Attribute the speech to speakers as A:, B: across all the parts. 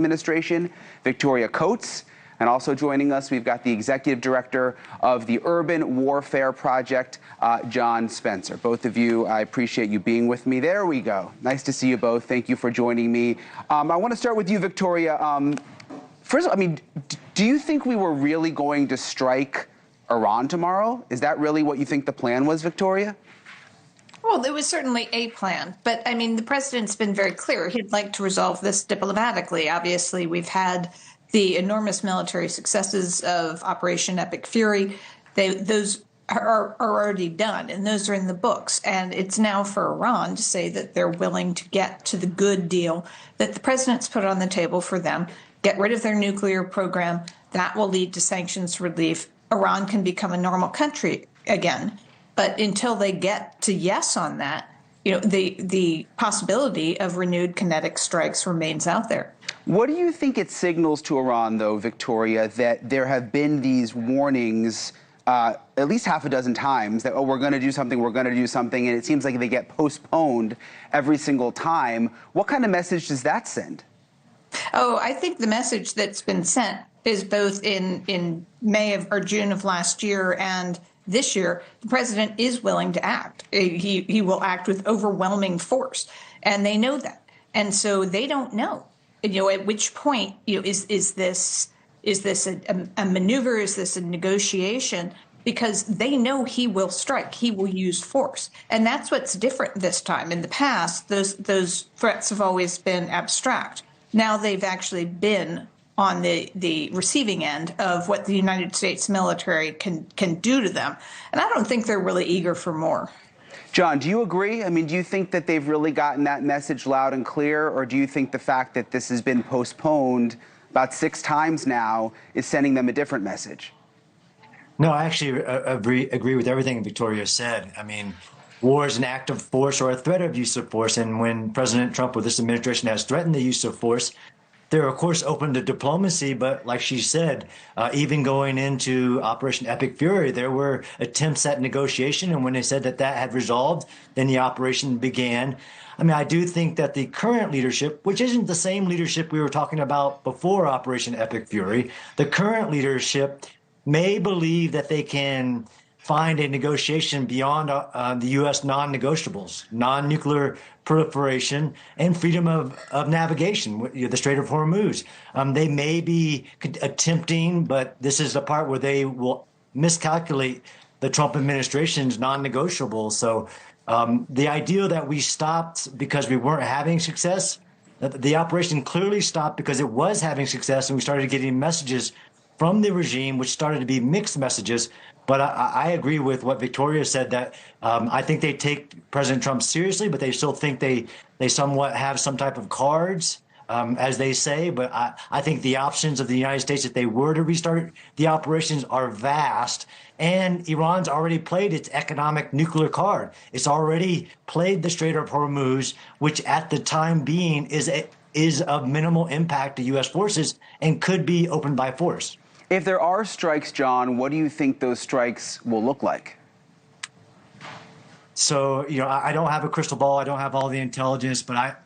A: administration, Victoria Coates. And also joining us, we've got the executive director of the Urban Warfare Project, John Spencer. Both of you, I appreciate you being with me. There we go. Nice to see you both. Thank you for joining me. I want to start with you, Victoria. First of all, do you think we were really going to strike Iran tomorrow? Is that really what you think the plan was, Victoria?
B: Well, there was certainly a plan, but I mean, the president's been very clear. He'd like to resolve this diplomatically. Obviously, we've had the enormous military successes of Operation Epic Fury. Those are already done, and those are in the books. And it's now for Iran to say that they're willing to get to the good deal that the president's put on the table for them, get rid of their nuclear program. That will lead to sanctions relief. Iran can become a normal country again. But until they get to yes on that, you know, the possibility of renewed kinetic strikes remains out there.
A: What do you think it signals to Iran, though, Victoria, that there have been these warnings at least half a dozen times that, oh, we're going to do something, and it seems like they get postponed every single time? What kind of message does that send?
B: Oh, I think the message that's been sent is both in May or June of last year and this year, the president is willing to act. He will act with overwhelming force, and they know that. And so they don't know, at which point, is this a maneuver? Is this a negotiation? Because they know he will strike. He will use force. And that's what's different this time. In the past, those threats have always been abstract. Now they've actually been on the receiving end of what the United States military can do to them. And I don't think they're really eager for more.
A: John, do you agree? Do you think that they've really gotten that message loud and clear, or do you think the fact that this has been postponed about 6 times now is sending them a different message?
C: No, I actually agree with everything Victoria said. War is an act of force or a threat of use of force. And when President Trump or this administration has threatened the use of force, they're, of course, open to diplomacy, but like she said, even going into Operation Epic Fury, there were attempts at negotiation, and when they said that had resolved, then the operation began. I do think that the current leadership, which isn't the same leadership we were talking about before Operation Epic Fury, the current leadership may believe that they can find a negotiation beyond the U.S. non-negotiables, non-nuclear proliferation, and freedom of navigation, the Strait of Hormuz. They may be attempting, but this is the part where they will miscalculate the Trump administration's non-negotiables. So the idea that we stopped because we weren't having success, the operation clearly stopped because it was having success, and we started getting messages from the regime, which started to be mixed messages. But I agree with what Victoria said, that I think they take President Trump seriously, but they still think they somewhat have some type of cards, as they say. But I think the options of the United States, if they were to restart the operations, are vast. And Iran's already played its economic nuclear card. It's already played the Strait of Hormuz, which at the time being is of minimal impact to U.S. forces and could be opened by force.
A: If there are strikes, John, what do you think those strikes will look like?
C: So, I don't have a crystal ball. I don't have all the intelligence, but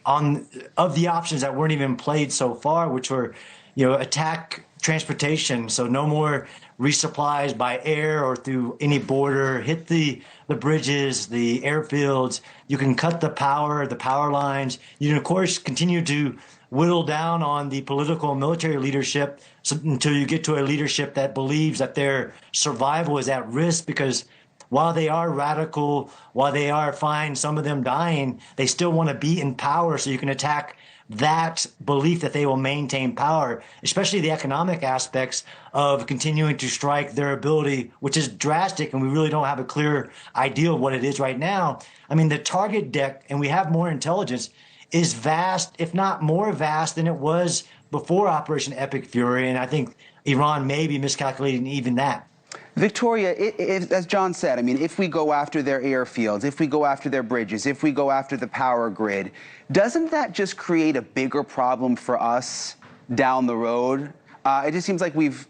C: of the options that weren't even played so far, which were, attack transportation. So no more resupplies by air or through any border, hit the bridges, the airfields. You can cut the power lines. You can, of course, continue to whittle down on the political and military leadership until you get to a leadership that believes that their survival is at risk, because while they are radical, while they are fine, some of them dying, they still want to be in power, so you can attack that belief that they will maintain power, especially the economic aspects of continuing to strike their ability, which is drastic, and we really don't have a clear idea of what it is right now. The target deck, and we have more intelligence, is vast, if not more vast than it was before Operation Epic Fury, and I think Iran may be miscalculating even that.
A: Victoria, as John said, if we go after their airfields, if we go after their bridges, if we go after the power grid, doesn't that just create a bigger problem for us down the road? It just seems like we've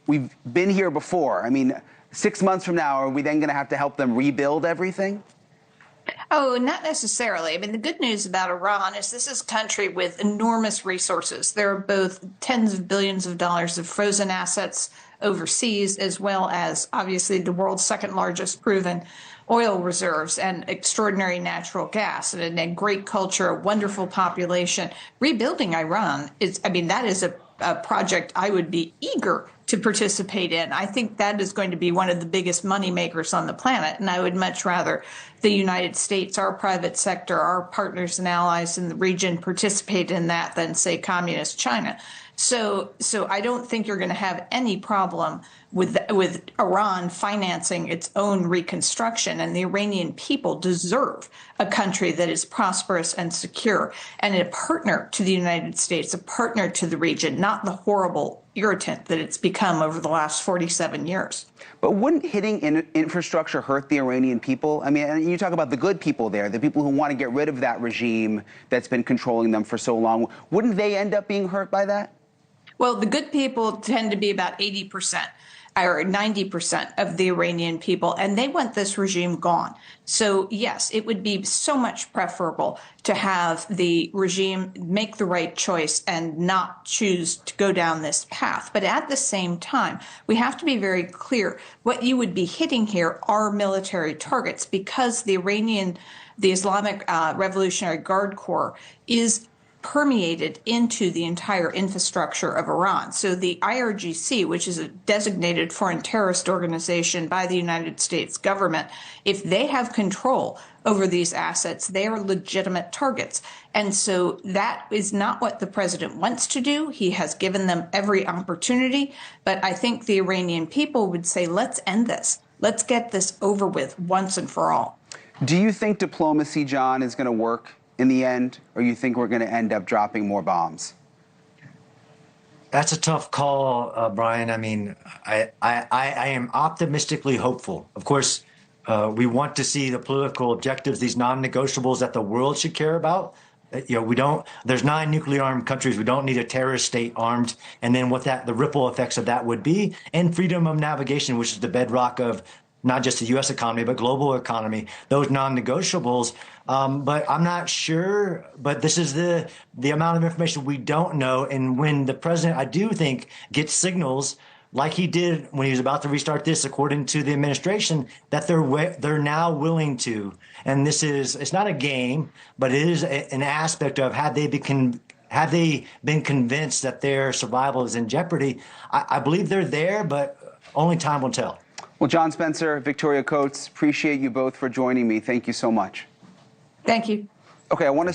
A: been here before. 6 months from now, are we then going to have to help them rebuild everything?
B: Oh, not necessarily. I mean, the good news about Iran is this is a country with enormous resources. There are both tens of billions of dollars of frozen assets overseas, as well as obviously the world's second largest proven oil reserves and extraordinary natural gas and a great culture, a wonderful population. Rebuilding Iran is, I mean, that is a project I would be eager to participate in. I think that is going to be one of the biggest money makers on the planet. And I would much rather the United States, our private sector, our partners and allies in the region participate in that than, say, communist China. So I don't think you're going to have any problem with Iran financing its own reconstruction. And the Iranian people deserve a country that is prosperous and secure and a partner to the United States, a partner to the region, not the horrible irritant that it's become over the last 47 years.
A: But wouldn't hitting infrastructure hurt the Iranian people? I mean, you talk about the good people there, the people who want to get rid of that regime that's been controlling them for so long. Wouldn't they end up being hurt by that?
B: Well, the good people tend to be about 80% or 90% of the Iranian people, and they want this regime gone. So, yes, it would be so much preferable to have the regime make the right choice and not choose to go down this path. But at the same time, we have to be very clear. What you would be hitting here are military targets because the Islamic Revolutionary Guard Corps is permeated into the entire infrastructure of Iran. So the IRGC, which is a designated foreign terrorist organization by the United States government, if they have control over these assets, they are legitimate targets. And so that is not what the president wants to do. He has given them every opportunity. But I think the Iranian people would say, let's end this. Let's get this over with once and for all.
A: Do you think diplomacy, John, is going to work in the end, or you think we're going to end up dropping more bombs?
C: That's a tough call, Brian. I mean, I am optimistically hopeful. Of course, we want to see the political objectives, these non-negotiables that the world should care about. There's 9 nuclear armed countries. We don't need a terrorist state armed. And then the ripple effects of that would be, and freedom of navigation, which is the bedrock of not just the U.S. economy, but global economy, those non-negotiables. But I'm not sure, but this is the amount of information we don't know. And when the president, I do think, gets signals like he did when he was about to restart this, according to the administration, that they're now willing to. And it's not a game, but it is an aspect of have they been convinced that their survival is in jeopardy? I believe they're there, but only time will tell.
A: Well, John Spencer, Victoria Coates, appreciate you both for joining me. Thank you so much.
B: Thank you.
A: Okay, I want to